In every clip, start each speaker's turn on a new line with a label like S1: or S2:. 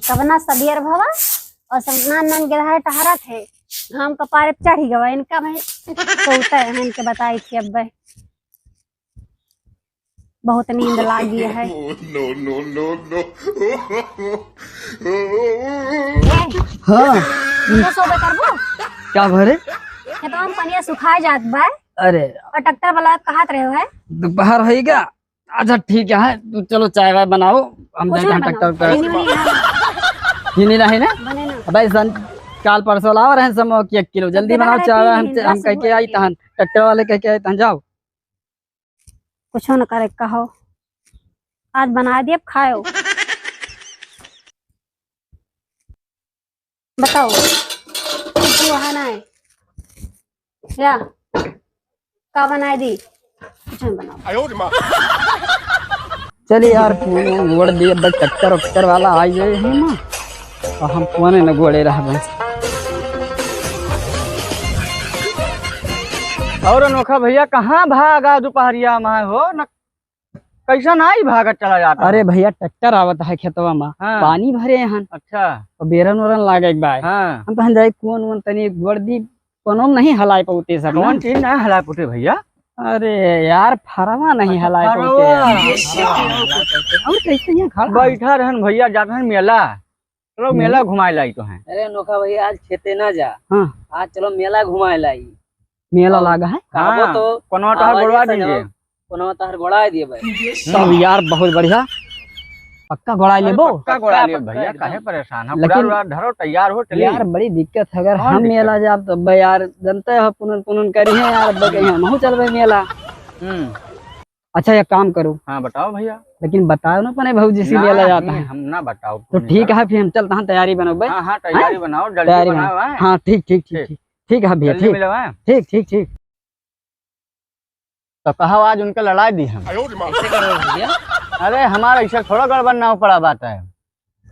S1: कबना सबियर भवा और नान नान गिरहा टहरा थे घाम कपारे पे चढ़ी गवा इनका भाई सोता है इनके बताई थी अब भाई बहुत नींद लागी है।
S2: No no no no.
S3: हाँ
S1: इनको सोबे करबो
S3: क्या भरे?
S1: ये तो हम पनिया सुखाए जात बा
S3: अरे
S1: और ट्रैक्टर वाला कहत रहे हो है
S3: दोपहर हो गया। अच्छा ठीक है तू चलो चाय वाय बनाओ हम
S1: कुछ
S3: जाके
S1: ना
S3: ट्रैक्टर
S1: बनाओ,
S3: पे
S1: इन्हीं में ही
S3: ही नहीं रहे ना
S1: बने ना
S3: भाई सन काल परसों लाओ रहे समो की 1 किलो जल्दी बनाओ चाय हम कह के आई तहन ट्रैक्टर वाले कह के आई तहन जाओ
S1: कुछ न करे कहो आज बना दिए खाओ बताओ तू वहाँ ना है क्या का बनाए दी कुछ न बनाओ
S3: चलिए यार गोड़ दिए ट्रैक्टर वक्टर वाला आई गए हैं ना और हम कोने न गोड़े रह गए। और अनोखा भैया कहाँ भागा दोपहरिया में हो न कैसा नहीं भागा चला जाता? अरे भैया ट्रैक्टर आवत है खेतवा में हाँ। पानी भरे यहाँ अच्छा और बेरन वरन लागे एक बार हाँ। हम तो जाए कौन तनी वर्दी कोनो नहीं हलाए पौते सब कौन चीज नहीं हलाए पौते भैया? अरे यार फरवा नहीं हलाए पौते और कैसे यहाँ खड़ा बैठा रहन भैया जाते हैं मेला चलो मेला घुमाए लाई तो है।
S4: अरे अनोखा भैया आज खेते ना जा
S3: हाँ
S4: आज चलो मेला घुमाए लाई
S3: मेला लागा है
S4: हाँ, तो
S3: कोनो तार गोड़वा दीजिए
S4: कोनो तार गोड़ा दिए भाई
S3: सब यार बहुत बढ़िया पक्का गोड़ा लेबो
S4: पक्का गोड़ा ले
S3: भैया काहे परेशान हो पूरा धरो तैयार हो चलिए यार बड़ी दिक्कत है अगर हम मेला जाब तो भाई यार जनते हो पुनन पुनन करी है यार हम चलबे मेला। अच्छा एक काम करो हाँ बताओ भैया लेकिन बताओ ना पने भौजी से मेला जाता है हम ना बताओ तो ठीक है फिर हम चलते हैं तैयारी बनाओ भाई हाँ तैयारी बनाओ जल्दी बनाओ हाँ ठीक ठीक ठीक ठीक है भैया ठीक ठीक ठीक तो कहा आज उनका लड़ाई दी हम अरे हमारा ऐसा थोड़ा गड़बड़ ना पड़ा बात है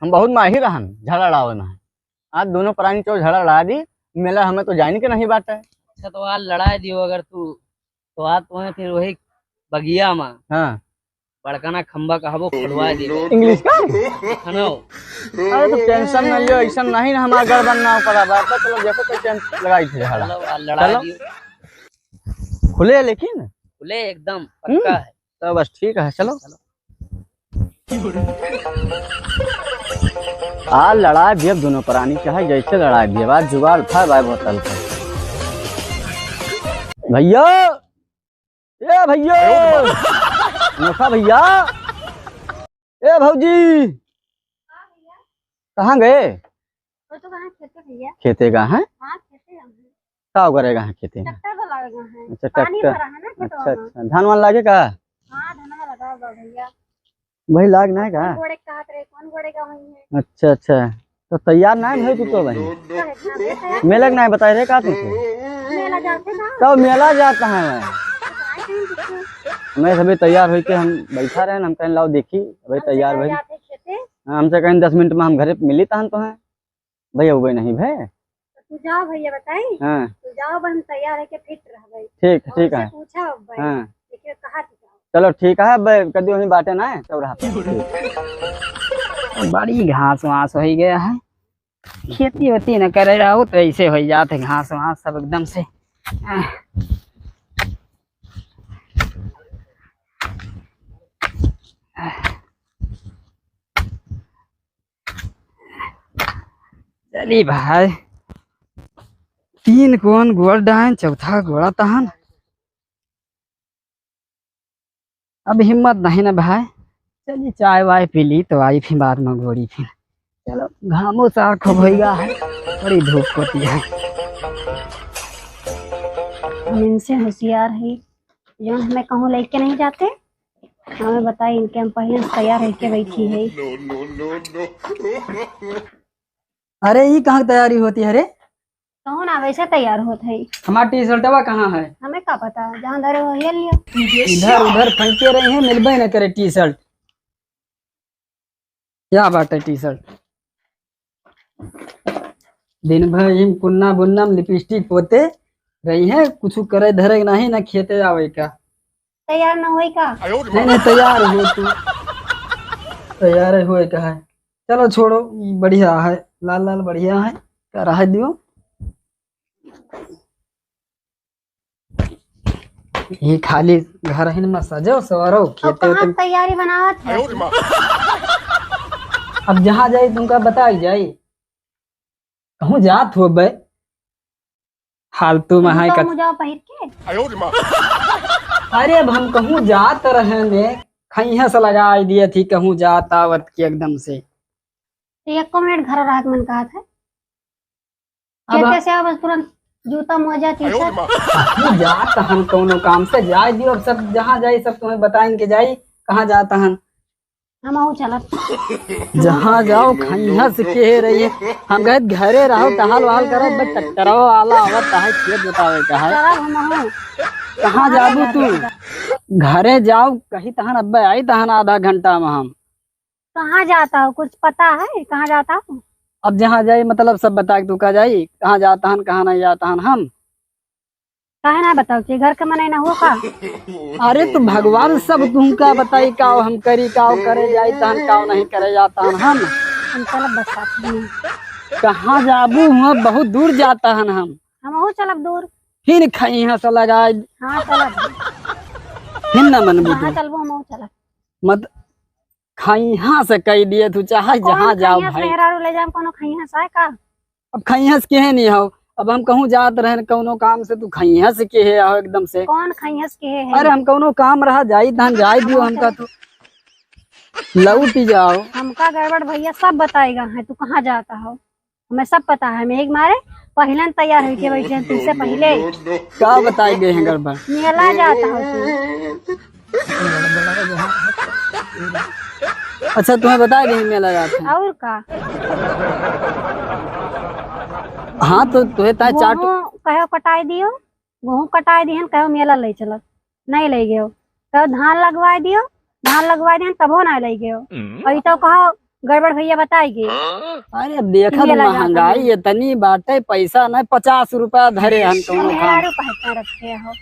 S3: हम बहुत माहिर हन झगड़ा लड़ावे में आज दोनों प्राणी चो झगड़ा लड़ा दी मेला हमें तो जाने के नहीं बात है।
S4: अच्छा तो आज लड़ाई दियो अगर तू तो आज तुम्हें फिर वही बगिया में
S3: हाँ
S4: बड़काना खंबा कहबो खुलवा दियो
S3: इंग्लिश का
S4: खनो
S3: अरे तो टेंशन नहीं लियो ऐसा नहीं ना हमारा गड़बड़ ना पड़ा बात है। चलो देखो कैसे लगाई थी झगड़ा
S4: चलो आज लड़ाई दियो
S3: खुले लेकिन
S4: खुले एकदम पक्का है
S3: तो बस ठीक है चलो आज लड़ाई भी अब दोनों प्राणी चाहे जैसे लड़ाई भी आज जुगाड़ था भाई बोतल का भैया ए भैया नौखा भैया ए भौजी कहाँ गए?
S1: वो तो कहाँ खेते भैया
S3: खेते का है
S1: हाँ खेते हैं
S3: क्या करेगा है खेते में?
S1: ट्रैक्टर वाला लगा है
S3: अच्छा
S1: पानी
S3: ट्रैक्टर
S1: भरा है ना खेतों
S3: अच्छा
S1: में
S3: अच्छा धान वान लागे का
S1: हाँ धनवा लगा होगा भैया
S3: वही लाग ना है का
S1: कौन घोड़े कहत रहे कौन घोड़े का वही है
S3: अच्छा अच्छा तो तैयार ना है तू तो भाई मेला ना बताए रे का तुमसे
S1: मेला जाते ना
S3: कब मेला जाता है मैं सभी तैयार होके हम बैठा रहे हम कहीं लाओ देखी भाई तैयार भाई
S1: जाते खेते
S3: हमसे कहीं 10 मिनट में हम घरे मिली तहन तो है भैया हुए नहीं भे
S1: तू जाओ भैया बताई
S3: हाँ
S1: तू जाओ बन तैयार है के फिट रह भाई
S3: ठीक है
S1: पूछा भाई
S3: हाँ
S1: देखिए कहाँ थी
S3: चलो ठीक है कभी वहीं बाटे ना है चौराहा बड़ी घास वास हो गया है खेती वेती न करे रहो तो ऐसे हो जाते घास वास सब एकदम से चली भाई 3 कोन गोड़ डाइन चौथा गोड़ा तहन अब हिम्मत नहीं ना भाई चलिए चाय वाय पी ली तो आई फिर बाद में गोड़ी फिर चलो घामो सार खूब हो गया है बड़ी धूप होती है
S1: हम इनसे होशियार है जो हमें कहूँ लेके नहीं जाते हमें बताइए इनके हम पहले से तैयार होके बैठी है
S3: अरे ये कहाँ तैयारी होती है रे
S1: कहूँ ना वैसे तैयार होते है
S3: हमारा टी शर्टवा कहाँ है
S1: हमें क्या पता जहाँ धरे वो ले लियो
S3: इधर उधर फेंके रहे हैं मिलबे न करे टी शर्ट क्या बात है टी शर्ट दिन भर हिम कुन्ना बुन्ना लिपस्टिक पोते रही है कुछ करे धरे नहीं ना खेते आवे का
S1: तैयार ना होई का
S3: नहीं तैयार हो तू तैयार होए का है चलो छोड़ो, ये बढ़िया है, लाल लाल बढ़िया है, क्या रहा दियो। ये खाली घर ही में सजो सवरो
S1: अब
S3: खेते
S1: कहाँ
S3: होते।
S1: तैयारी बनावत है?
S3: अब जहाँ जाए तुमका बताई जाए, कहूँ जात हो बे फालतू में है
S1: तो मुझे पहिर के
S3: अरे अब हम कहूँ जात रहे ने खैया से लगा दिए थी, कहूँ जात आवत के एकदम से।
S1: एक मिनट घर रहा मन कहा था
S3: अब
S1: खेते से बस तुरंत जूता मोजा टी शर्ट।
S3: कहूँ जात हम कोनो काम से जाए दियो, अब सब जहाँ जाए सब तुम्हें बताएं के जाई कहाँ जाता हन।
S1: हम आऊ चलत
S3: जहाँ जाओ खैया से के रही है, हम गए घरे रहो टहल वहल करो, बस टट्टरो आला आवत है खेत बतावे का है।
S1: चलब हम आऊ।
S3: कहाँ जाबू तू? घरे जाओ कहीं तहन अब्बे आई तहन आधा घंटा में हम।
S1: कहाँ जाता हो कुछ पता है कहाँ जाता हो?
S3: अब जहाँ जाए मतलब सब बता के तू कहा जाई कहाँ जाता हन कहाँ नहीं जाता हन हम।
S1: काहे ना बताओ कि घर के मने ना हो का?
S3: अरे तो भगवान सब तुमका बताई काओ हम करी काओ करे जाई तहन काओ नहीं करे जाता हन हम
S1: चलब बस साथ में।
S3: कहाँ जाबू हम बहुत दूर जाता हन
S1: हम आऊ चलब दूर।
S3: फिर खैया से लगाए
S1: हाँ चलब।
S3: फिर न मन
S1: कहाँ चलबो हम आऊ चलब।
S3: मत खैया से कह दिए तू चाहे जहाँ जाओ भाई।
S1: मेहरा ले जाम कोनो खैया से का?
S3: अब खैया से के नहीं हो, अब हम कहूँ जात रहे कोनो काम से तू खैया से के हो एकदम से।
S1: कौन खैयस के है?
S3: अरे हम कोनो काम रहा जाई तहन जाई दियो हमका तो लौट ही जाओ।
S1: हमका गड़बड़ भैया सब बताएगा है तू कहाँ जाता हो, हमें सब पता है। मैं एक मारे पहले न तैयार हुई के बैठे तुझसे पहले
S3: क्या बताई गए हैं गड़बड़?
S1: मेला जाता हो तू।
S3: अच्छा तुम्हें बता गए मेला जाते हैं?
S1: और का
S3: हाँ तो तुम्हें ताय चाट
S1: गेहूं कहो कटाई दियो, गेहूं कटाई दिहन कहो मेला ले चलत नहीं ले गयो। कहो धान लगवा दियो, धान लगवा दिहन तबो ना ले गयो। और तो कहो गड़बड़ भैया बताई गए।
S3: अरे अब देखा महंगाई इतनी बाटे पैसा नहीं 50 रुपया धरे हम तो
S1: रखे हो।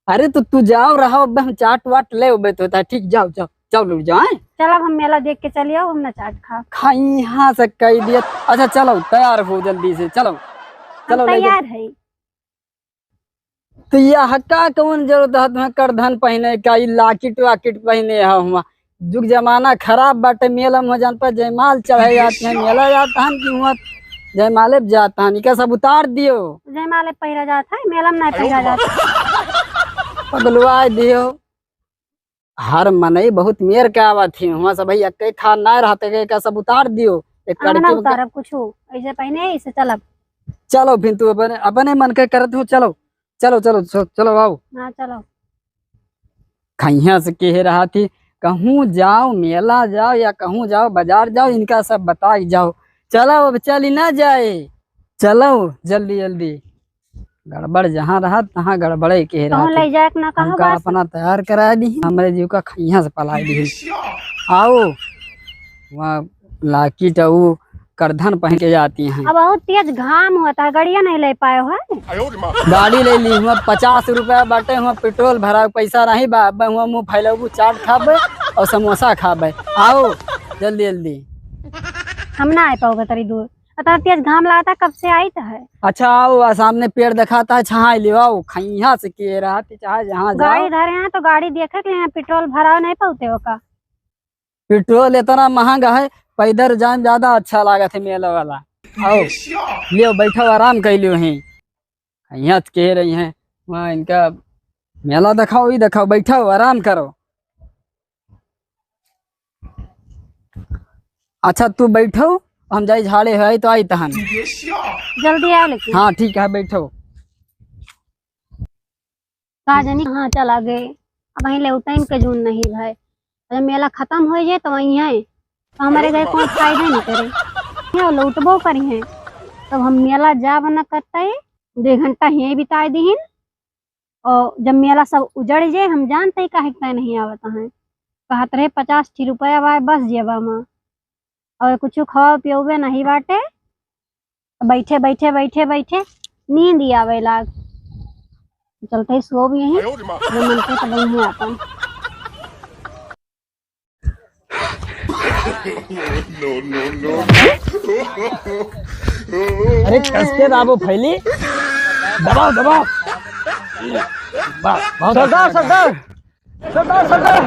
S3: अरे तो तू जाओ रहो हम चाट वाट ले उबे तो ठीक जाओ जाओ जाओ लोग जाए।
S1: चलो हम मेला देख के चलिए हम ना चाट खा
S3: खैया से कह दिया। अच्छा चलो तैयार हो जल्दी से चलो चलो
S1: तैयार है।
S3: तो ये हक्का कौन जरूरत है तुम्हें करधन पहने का, लाकिट वाकिट पहने है। जुग जमाना खराब बाटे, मेला में जान पर जयमाल चढ़े जाते हैं, मेला जाता है कि हुआ जयमाले जाता है क्या सब उतार दियो।
S1: जयमाले पहरा जाता है मेला में नहीं पहरा जाता।
S3: पगलवा दियो हर मनई बहुत मेर के आवत थी वहाँ सब भैया के खा ना रहते का सब उतार दियो। एक
S1: उतारब कुछ ऐसे पहने ऐसे चलब।
S3: चलो फिर तू अपने अपने मन के करत हो। चलो चलो चलो चलो, चलो आओ।
S1: हाँ चलो।
S3: खैया से कह रहा थी कहूँ जाओ मेला जाओ या कहूँ जाओ बाजार जाओ, इनका सब बता जाओ। चलो अब चली ना जाए, चलो जल्दी जल्दी। गड़बड़ जहाँ रहा तहाँ गड़बड़े कह रहा
S1: ले जाए ना कहो
S3: हमका अपना तैयार करा दी, हमारे जीव का खैया से पलाई दी। आओ वहाँ लाकिट वो करधन पहन के जाती हैं।
S1: अब बहुत तेज घाम होता है, गाड़िया नहीं ले पाए हो।
S3: गाड़ी ले ली हुआ 50 रुपया बाटे हुआ पेट्रोल भरा पैसा नहीं बा हुआ मुँह फैलाबू चाट खाबे और समोसा खाबे। आओ जल्दी जल्दी।
S1: हम ना आ पाओगे तरी दूर, इतना तेज घाम लगाता कब से आई तो है।
S3: अच्छा आओ सामने पेड़ दिखाता है छहा ले आओ। खैया से के रहा चाहे जहाँ
S1: गाड़ी धरे हैं तो गाड़ी देखे के लिए पेट्रोल भरा नहीं पाते हो का।
S3: पेट्रोल इतना महंगा है, पैदल जान ज्यादा अच्छा लागत है मेला वाला। आओ लियो बैठो आराम कर लियो हैं। यहाँ कह रही हैं वहाँ इनका मेला दिखाओ ही दिखाओ, बैठो आराम करो। अच्छा तू बैठो हम जाए झाड़े है तो आई तहन
S1: जल्दी आओ लेकिन।
S3: हाँ ठीक है बैठो।
S1: कहा जानी हाँ चला गए अब वहीं ले टाइम के जून नहीं भाई। जब मेला खत्म हो जाए तो वहीं है तो हमारे घर कोई फायदा नहीं करे लौटबो करी है। तब हम मेला जा बना करते है 2 घंटा यहीं बिता दी। और जब मेला सब उजड़ जाए हम जानते काहे नहीं आवता है। कहत रहे 50 रुपया बस जेबा में और कुछ खाओ पियोगे नहीं बाटे। बैठे बैठे बैठे बैठे नींद ही आवे लाग चलते सो भी यहीं मन के तो वहीं आता।
S2: no, no, no.
S3: अरे कस के दाबो फैली, दबाओ दबाओ। सरदार सरदार सरदार सरदार,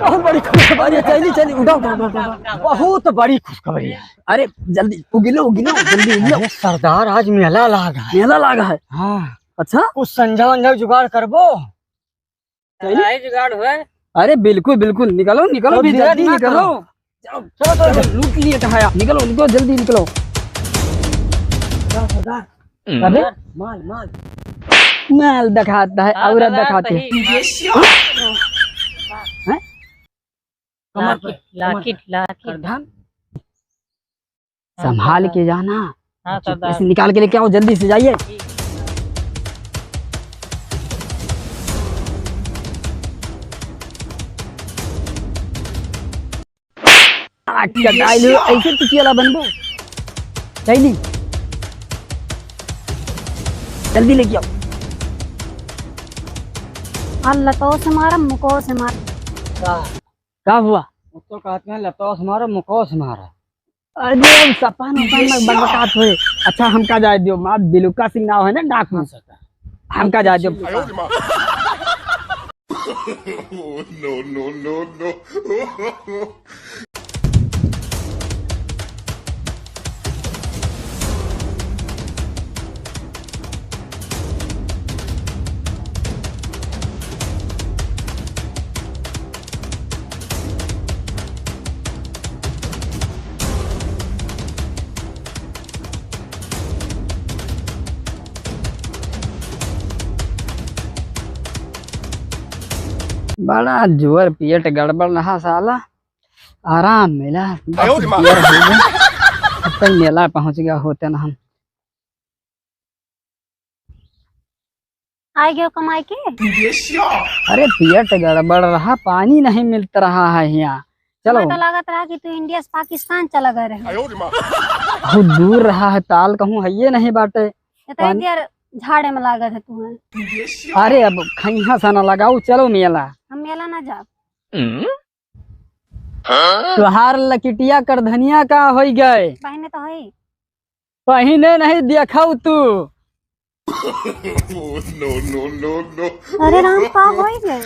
S3: बहुत बड़ी खुशखबरी है। चली चली, उठाओ उठाओ उठाओ। बहुत बड़ी खुशखबरी है। अरे जल्दी उगिलो उगिलो, जल्दी उगिलो। सरदार आज मेला लागा है। मेला लागा है? हाँ। अच्छा, कुछ संजा वंजा जुगाड़ करबो।
S4: जुगाड़ हुआ।
S3: अरे बिल्कुल बिल्कुल, निकलो निकलो, जल्दी निकलो। चलो चलो चलो, लूट लिए कहा, निकलो निकलो, जल्दी निकलो। सरदार, अरे माल माल माल दिखाता है, औरत दिखाती है।
S4: लाकिट
S3: करधन संभाल के जाना।
S4: हाँ सरदार।
S3: इसे निकाल के लेके आओ, जल्दी से जाइए। ऐसे किसी वाला बनबो, जल्दी जल्दी लेके आओ।
S1: अल्लाह तो से मारा, मुको से मारा।
S3: क्या हुआ? तो कहते हैं लतो से मारो, मुको से मारा। अरे सपन में बड़बड़ाहट हुए। अच्छा हमका जाए दियो, माँ बिलुका सिंह नाव है ना डाकू, हमका जाए दियो।
S2: No, no, no, no.
S3: बड़ा जोर पेट गड़बड़ रहा साला, आराम मिला। मेला पहुंच गया होते ना हम।
S1: आए गए कमाई के।
S3: अरे पेट गड़बड़ रहा, पानी नहीं मिलता रहा है यहाँ। चलो,
S1: तो लागत रहा कि तू इंडिया से पाकिस्तान चला गए रहे।
S3: बहुत दूर रहा है, ताल कहूँ है ये नहीं बाटे।
S1: इतनी देर झाड़े में लागत है तुम्हें।
S3: अरे अब खैहा सा न लगाओ, चलो मेला।
S1: हम मेला ना जा।
S3: तुहार लकिटिया कर धनिया का हो गए।
S1: पहने तो है।
S3: पहने नहीं देखा तू।
S2: No, no, no, no.
S1: अरे राम का हो गए।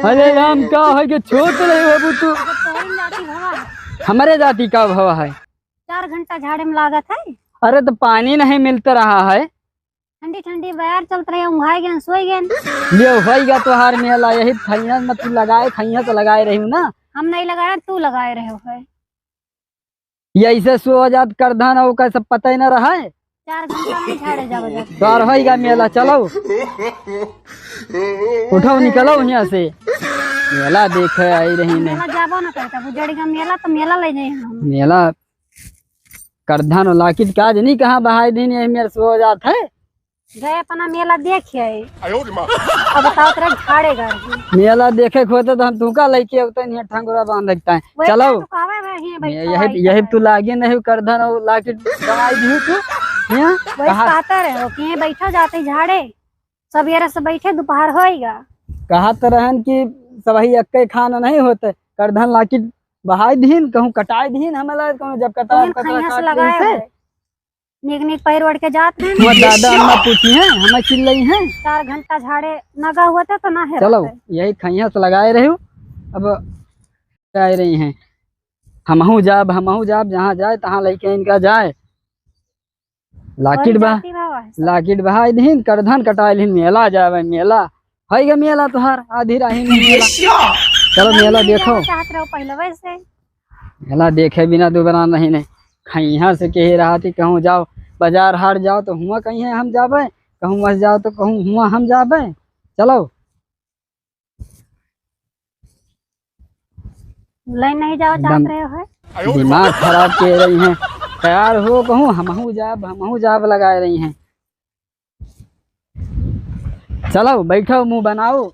S3: अरे राम का हो गए, छोट रहे बाबू तू।
S1: तोहरी जाति भवा है।
S3: हमारे जाति का भवा है।
S1: 4 घंटा झाड़े में लागत है।
S3: अरे तो पानी नहीं मिलता रहा है।
S1: ठंडी ठंडी बयार चलते रहे, उंघाई गए सोई गए।
S3: लियो होगा तुहार मेला, यही खैया मत लगाए, खैया तो लगाए रही हूँ ना।
S1: हम नहीं लगाया, तू लगाए रहे हो है।
S3: ये ऐसे सो जात करधन और का सब पता ही न रहा है।
S1: 4 घंटा में झाड़े जा बजा।
S3: तो होगा मेला, चलो उठो निकलो यहाँ से, मेला देखे आई रही ने।
S1: मेला जाबो ना करता, बुजड़ी का मेला तो मेला ले जाए हम।
S3: मेला करधन लाकिट काज नहीं कहाँ बहाई दिन, यही मेरे सो जात है।
S1: गए अपना मेला देखिए। अब बताओ तेरा झाड़े घर
S3: मेला देखे खोते तो हम तुका लेके होते नहीं, ठंगुरा बांध लगता है। चलो यही तू लागे नहीं करधन और लाकिट दवाई दी तू यहाँ
S1: कहता रहे हो कि बैठा जाते झाड़े, सवेरे से बैठे दोपहर होएगा।
S3: कहा तो रहन कि सबही अक्के खाना नहीं होते, करधन लाकिट बहाई दीन कहूँ कटाई दीन, हमें कहूँ जब कटा
S1: निक निक पैर ओढ़ के जाते हैं।
S3: दादा अम्मा पूछी है, हमें चिल्ल रही है।
S1: 4 घंटा झाड़े नगा हुआ था तो ना है।
S3: चलो यही खैया से लगाए रही हूँ, अब जा रही हैं। हमहू जाब जहाँ जाए तहाँ लेके इनका जाए। लाकिट बहाई दीन, करधन कटाई दीन, मेला जावे। मेला है मेला तुहार आधी राही में मेला। चलो मेला देखो।
S1: पहले वैसे
S3: मेला देखे बिना दोबारा नहीं खैया से कही रहा थी कहूँ जाओ बाजार हाट जाओ तो हुआ कहीं है हम जाबे, कहूँ मस जाओ तो कहूँ हुआ हम जाबे। चलो
S1: लाइन नहीं जाओ चाहते रहे हो।
S3: दिमाग खराब कर रही हैं। तैयार हो कहूँ हमहू जाब लगाए रही हैं। चलो बैठो, मुंह बनाओ,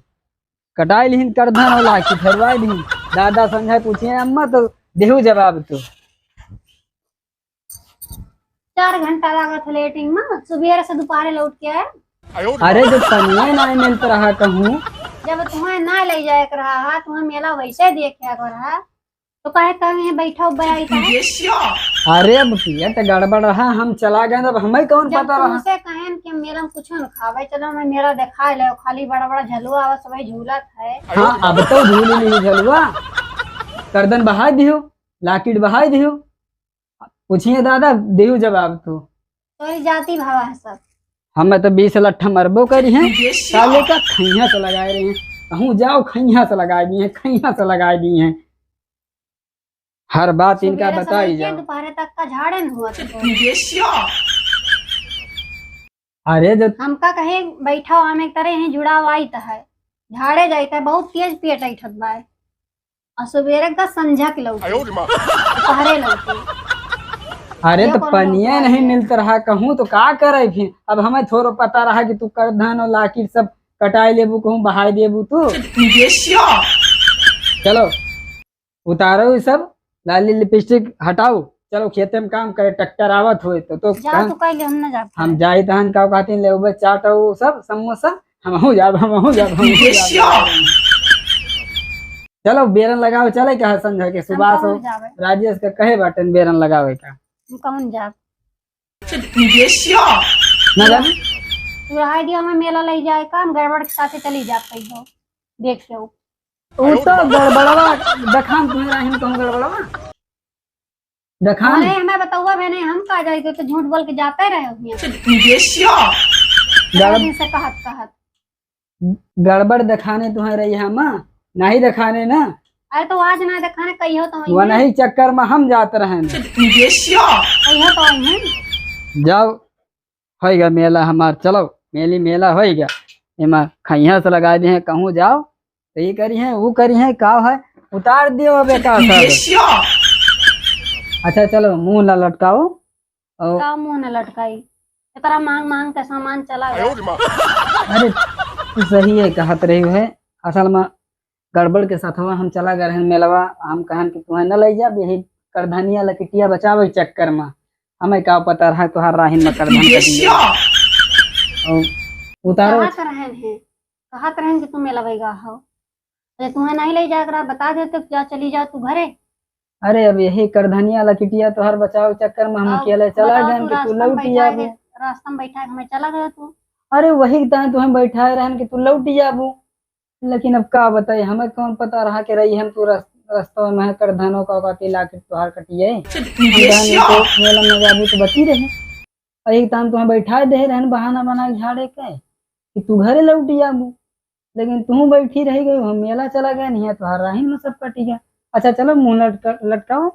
S3: कटाई लीन करधन और लाकिट फेरवाई लीन। दादा समझाए पूछिए अम्मा तो देहू जवाब तू।
S1: 4 घंटा लागत है लेटिंग में, सुबह से दोपहर लौट के आए।
S3: अरे जो तनिए नहीं मिलता रहा कहूँ,
S1: जब तुम्हें ना ले जाए रहा है, तुम्हें मेला वैसे देखे रहा। तो काहे कहे बैठा बयाई था।
S3: अरे अब पिया तो गड़बड़ रहा, हम चला गए अब हमें कौन
S1: जब
S3: पता रहा।
S1: तुमसे कहें कि मेला में कुछ न खावे, चलो मैं मेला देखा ले, खाली बड़ा बड़ा झलुआ आवा सब झूलत है।
S3: हाँ अब तो झूली नहीं झलुआ, गर्दन बहा दियो, लाकिट बहा दियो, पूछिए दादा दियो जवाब
S1: तो ये जाति भावा है सब।
S3: हमें तो 20 लट्ठा मरबो करी हैं, साले का खैया से लगाए रहे हैं, कहूँ जाओ खैया से लगा दिए हैं, खैया से लगा दिए हैं, हर बात इनका
S1: सुबेरे
S3: बताई
S1: समय के
S3: जाओ।
S1: दोपहर तक का झाड़े न हुआ तो
S3: अरे जो
S1: हमका कहे बैठा हुआ में एक तरह यहीं जुड़ा हुआ ही है, झाड़े जाता है बहुत तेज पेट ऐठत बा, और सुबेरे का संझा के लौटे दोपहरे लौटे।
S3: अरे तो
S1: कौन
S3: पनिया
S1: लोग
S3: नहीं
S1: आए?
S3: मिलता रहा, कहूँ तो का करे फिर। अब हमें थोड़ा पता रहा कि तू करधन और लाकिट सब कटाई लेबू, कहूँ बहाई देबू तू। चलो उतारो ये सब, लाली लिपस्टिक हटाओ, चलो खेते में काम करे, ट्रैक्टर आवत हो तो
S1: जा तू कह ले हम न जा पाए।
S3: हम जाई तहन का कहती ले चाट और सब समोसा, हम जाब चलो बेरन लगाओ, चले क्या संजय के
S1: हम
S3: सुभाष
S1: कहूं
S3: हो
S1: जावे,
S3: राजेश के कहे बाटन बेरन लगावे का
S1: हम कहूं जा।
S3: ना जाने।
S1: तू आइडिया में मेला ले जाए का, हम गड़बड़ के साथे चली जा पाई हो देख के।
S3: वो तो गड़बड़वा दखान तुम्हारा हिम कहूं गड़बड़वा दखान
S1: नहीं हमें बताऊआ मैंने, हम का जाए तो झूठ बोल के जाते रहे हो
S3: गड़-
S1: से कहत।
S3: गड़बड़ दिखाने तुम्हारे यहाँ माँ नहीं दिखाने ना,
S1: अरे तो आज ना दिखाने कही हो तो
S3: वो नहीं चक्कर में हम जाते रहे न।
S1: कही हो तो वहीं
S3: जाओ होएगा मेला हमार, चलो मेला होएगा, एमा खैया से लगा दिए हैं, कहूँ जाओ तो ये करी है वो करी है, का है उतार दियो बेटा सब। अच्छा चलो मुंह ला लटकाओ और
S1: का मुंह न लटकाई, तेरा मांग मांग के सामान चला गया।
S3: अरे तू सही है कहत रही है, असल में गड़बड़ के साथ हम चला गए रहन मेलवा, हम कहन कि तुम्हें न ले जा, यही करधनिया लकटिया बचावे चक्कर में हमें का पता रहा तुहार राहिन में करधन कटिया। और उतारो
S1: कहत रहन कि तुम लवेगा हो, अरे तुम्हें नहीं ले जाकर बता दे तो जा चली जा तू घरे।
S3: अरे अब यही करधनिया लकटिया तुहार बचावे चक्कर में हम अकेले चला गए कि तू लौटी जाबू।
S1: रास्ता में बैठा हमें चला गया तू।
S3: अरे वही तय तुम्हें बैठाए रहन कि तू लौटी जाबू, लेकिन अब का बताए हमें कौन पता रहा कि रही हम तू रास्ता में करधनों का कटी लाके तुहार कटिए मेला में जाबू तो बची रहे। और एक टाइम तुम्हें बैठा दे रहन बहाना बना के झाड़े के कि तू घरे लौटी जाबू, लेकिन तू बैठी रह गई, हम मेला चला गए नहीं है तुहार राही में सब कटी गया। अच्छा चलो मुंह लटकाओ,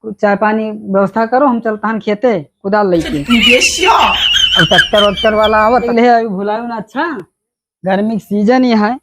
S3: चाय पानी व्यवस्था करो, हम चलता हन खेते कुदाल लेके। अब ट्रैक्टर वक्टर वाला आवत ले भुलायो ना। अच्छा गर्मी के सीजन ही है,